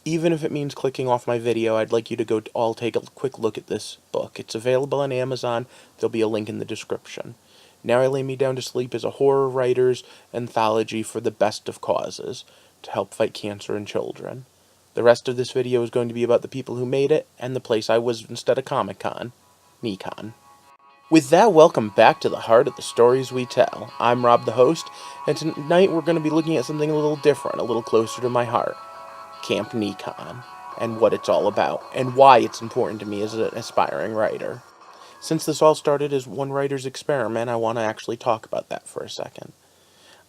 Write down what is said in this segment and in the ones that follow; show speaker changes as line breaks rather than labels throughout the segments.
Even if it means clicking off my video, I'd like you to go all take a quick look at this book. It's available on Amazon. There'll be a link in the description. Now I Lay Me Down to Sleep is a horror writer's anthology for the best of causes to help fight cancer in children. The rest of this video is going to be about the people who made it and the place I was instead of Comic-Con, Necon. With that, welcome back to the heart of the stories we tell. I'm Rob the host, and tonight we're going to be looking at something a little different, a little closer to my heart. Camp Necon, and what it's all about, and why it's important to me as an aspiring writer. Since this all started as one writer's experiment, I want to actually talk about that for a second.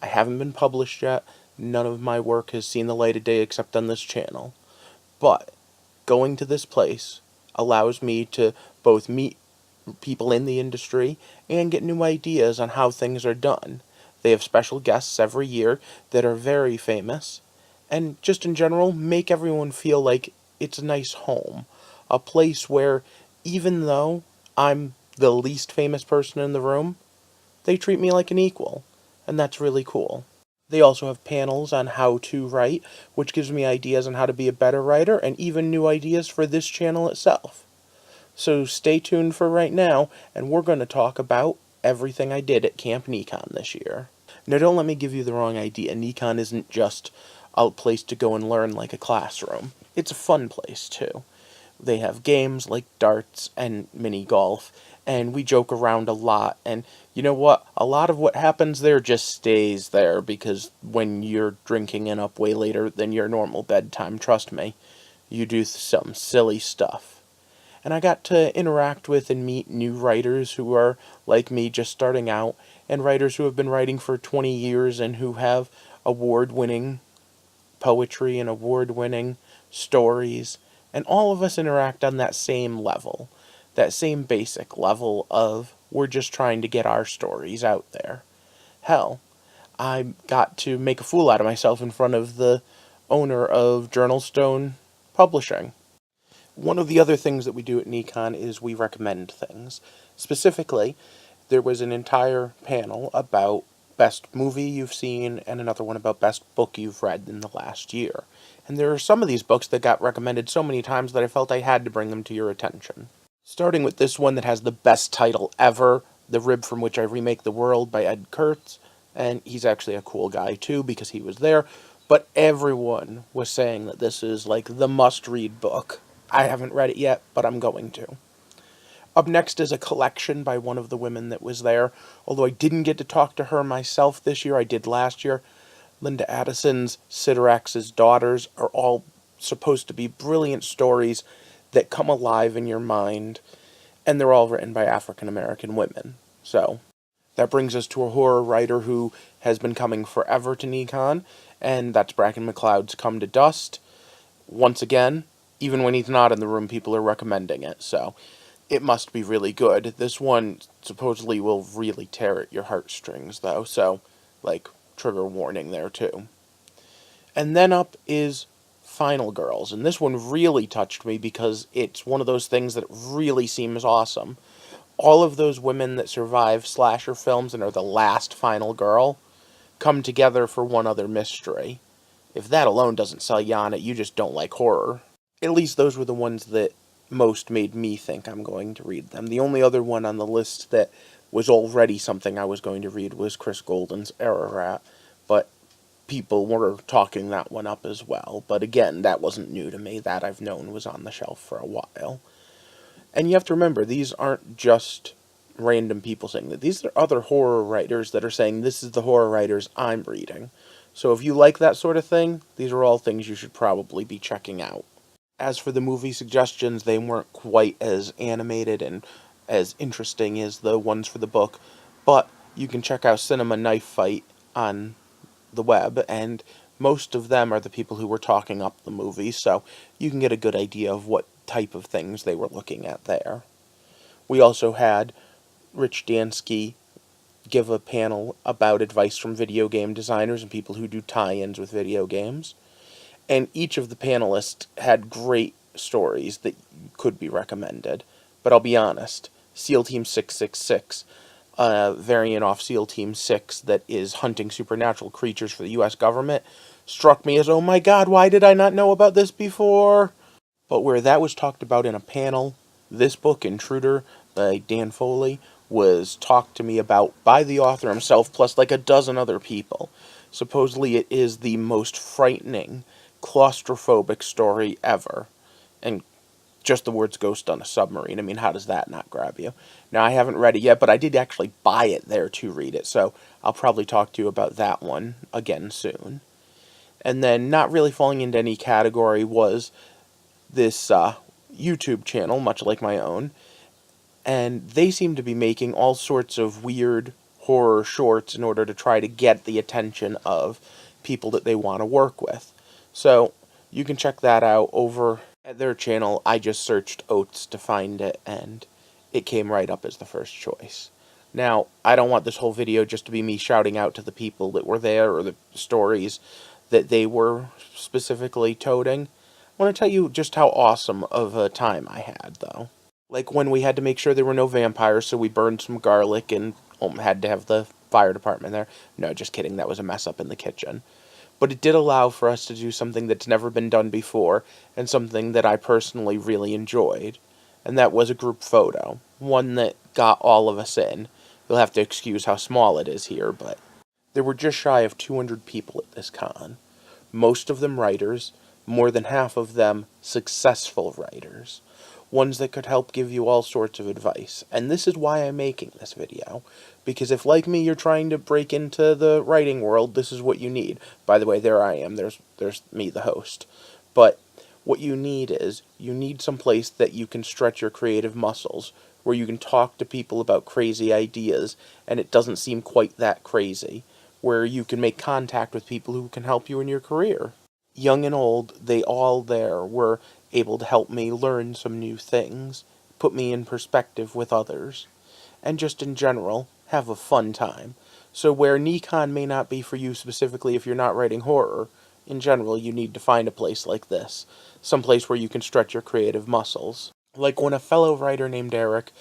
I haven't been published yet, none of my work has seen the light of day except on this channel, but going to this place allows me to both meet people in the industry and get new ideas on how things are done. They have special guests every year that are very famous, and just in general, make everyone feel like it's a nice home. A place where, even though I'm the least famous person in the room, they treat me like an equal, and that's really cool. They also have panels on how to write, which gives me ideas on how to be a better writer, and even new ideas for this channel itself. So stay tuned for right now, and we're going to talk about everything I did at Camp Necon this year. Now don't let me give you the wrong idea. Necon isn't just a place to go and learn like a classroom. It's a fun place too. They have games like darts and mini golf, and we joke around a lot, and you know what? A lot of what happens there just stays there, because when you're drinking and up way later than your normal bedtime, trust me, you do some silly stuff. And I got to interact with and meet new writers who are like me, just starting out, and writers who have been writing for 20 years and who have award-winning poetry and award-winning stories, and all of us interact on that same level, that same basic level of we're just trying to get our stories out there. Hell, I got to make a fool out of myself in front of the owner of Journalstone Publishing. One of the other things that we do at Necon is we recommend things. Specifically, there was an entire panel about best movie you've seen and another one about best book you've read in the last year. And there are some of these books that got recommended so many times that I felt I had to bring them to your attention. Starting with this one that has the best title ever, The Rib from Which I Remake the World by Ed Kurtz, and he's actually a cool guy too because he was there, but everyone was saying that this is like the must-read book. I haven't read it yet, but I'm going to. Up next is a collection by one of the women that was there. Although I didn't get to talk to her myself this year, I did last year. Linda Addison's Siderax's Daughters are all supposed to be brilliant stories that come alive in your mind, and they're all written by African American women. So, that brings us to a horror writer who has been coming forever to Necon, and that's Bracken McLeod's Come to Dust. Once again, even when he's not in the room, people are recommending it, so it must be really good. This one supposedly will really tear at your heartstrings, though, so, like, trigger warning there, too. And then up is Final Girls, and this one really touched me because it's one of those things that really seems awesome. All of those women that survive slasher films and are the last final girl come together for one other mystery. If that alone doesn't sell you on it, you just don't like horror. At least those were the ones that most made me think I'm going to read them. The only other one on the list that was already something I was going to read was Chris Golden's Ararat, but people were talking that one up as well. But again, that wasn't new to me. That I've known was on the shelf for a while. And you have to remember, these aren't just random people saying that. These are other horror writers that are saying, this is the horror writers I'm reading. So if you like that sort of thing, these are all things you should probably be checking out. As for the movie suggestions, they weren't quite as animated and as interesting as the ones for the book, but you can check out Cinema Knife Fight on the web, and most of them are the people who were talking up the movie, so you can get a good idea of what type of things they were looking at there. We also had Rich Dansky give a panel about advice from video game designers and people who do tie-ins with video games. And each of the panelists had great stories that could be recommended. But I'll be honest, SEAL Team 666, a variant off SEAL Team 6 that is hunting supernatural creatures for the U.S. government, struck me as, oh my god, why did I not know about this before? But where that was talked about in a panel, this book, Intruder, by Dan Foley, was talked to me about by the author himself, plus like a dozen other people. Supposedly it is the most frightening, claustrophobic story ever. And just the words ghost on a submarine, I mean, how does that not grab you? Now, I haven't read it yet, but I did actually buy it there to read it, so I'll probably talk to you about that one again soon. And then, not really falling into any category, was this YouTube channel, much like my own, and they seem to be making all sorts of weird horror shorts in order to try to get the attention of people that they want to work with. So, you can check that out over at their channel. I just searched Oats to find it, and it came right up as the first choice. Now, I don't want this whole video just to be me shouting out to the people that were there or the stories that they were specifically toting. I want to tell you just how awesome of a time I had, though. Like when we had to make sure there were no vampires, so we burned some garlic and had to have the fire department there. No, just kidding, that was a mess up in the kitchen. But it did allow for us to do something that's never been done before, and something that I personally really enjoyed. And that was a group photo. One that got all of us in. You'll have to excuse how small it is here, but there were just shy of 200 people at this con. Most of them writers, more than half of them successful writers. Ones that could help give you all sorts of advice. And this is why I'm making this video. Because if, like me, you're trying to break into the writing world, this is what you need. By the way, there I am. There's me, the host. But what you need some place that you can stretch your creative muscles, where you can talk to people about crazy ideas, and it doesn't seem quite that crazy. Where you can make contact with people who can help you in your career. Young and old, they all there were able to help me learn some new things, put me in perspective with others, and just in general, have a fun time. So where Necon may not be for you specifically if you're not writing horror, in general you need to find a place like this, some place where you can stretch your creative muscles. Like when a fellow writer named Eric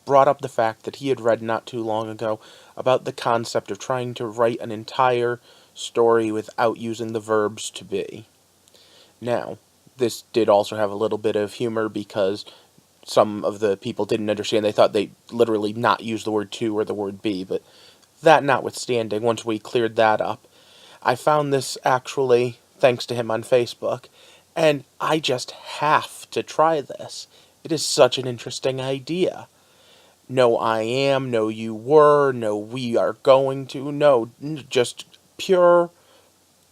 brought up the fact that he had read not too long ago about the concept of trying to write an entire story without using the verbs to be. Now, this did also have a little bit of humor because some of the people didn't understand. They thought they literally not use the word to or the word be, but that notwithstanding, once we cleared that up, I found this actually, thanks to him on Facebook, and I just have to try this. It is such an interesting idea. No I am, no you were, no we are going to, no, just pure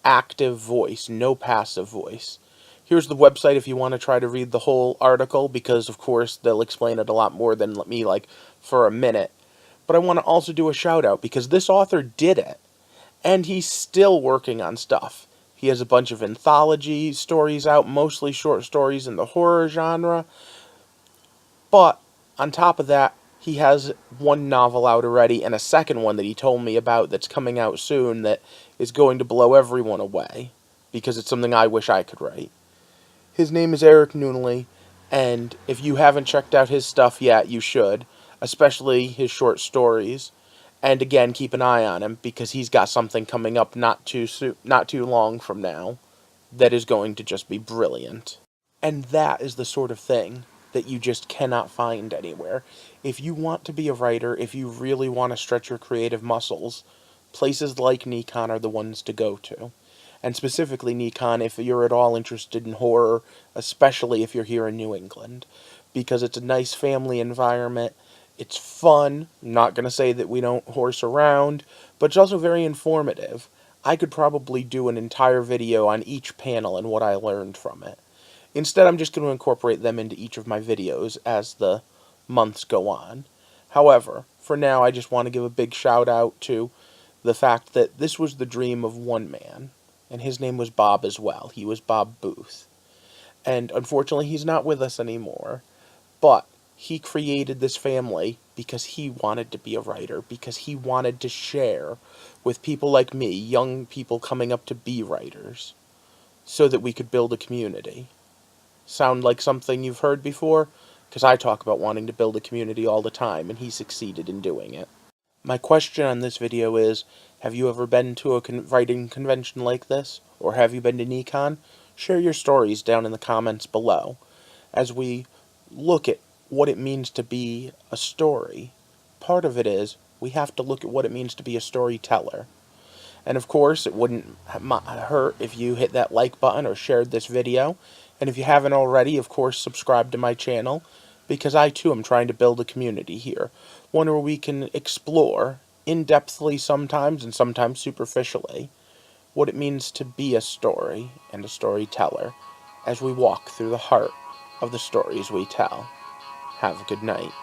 active voice, no passive voice. Here's the website if you want to try to read the whole article, because of course they'll explain it a lot more than me, like, for a minute. But I want to also do a shout out, because this author did it, and he's still working on stuff. He has a bunch of anthology stories out, mostly short stories in the horror genre, but on top of that, he has one novel out already, and a second one that he told me about that's coming out soon that is going to blow everyone away, because it's something I wish I could write. His name is Eric Noonley, and if you haven't checked out his stuff yet, you should, especially his short stories. And again, keep an eye on him, because he's got something coming up not too long from now that is going to just be brilliant. And that is the sort of thing that you just cannot find anywhere. If you want to be a writer, if you really want to stretch your creative muscles, places like Necon are the ones to go to. And specifically Necon if you're at all interested in horror, especially if you're here in New England. Because it's a nice family environment, it's fun, I'm not going to say that we don't horse around, but it's also very informative. I could probably do an entire video on each panel and what I learned from it. Instead, I'm just going to incorporate them into each of my videos as the months go on. However, for now, I just want to give a big shout out to the fact that this was the dream of one man, and his name was Bob as well. He was Bob Booth. And unfortunately, he's not with us anymore, but he created this family because he wanted to be a writer, because he wanted to share with people like me, young people coming up to be writers, so that we could build a community. Sound like something you've heard before? Because I talk about wanting to build a community all the time, and he succeeded in doing it. My question on this video is, have you ever been to a writing convention like this? Or have you been to Necon? Share your stories down in the comments below. As we look at what it means to be a story, part of it is we have to look at what it means to be a storyteller. And of course, it wouldn't hurt if you hit that like button or shared this video. And if you haven't already, of course, subscribe to my channel, because I too am trying to build a community here, one where we can explore, in-depthly sometimes and sometimes superficially, what it means to be a story and a storyteller as we walk through the heart of the stories we tell. Have a good night.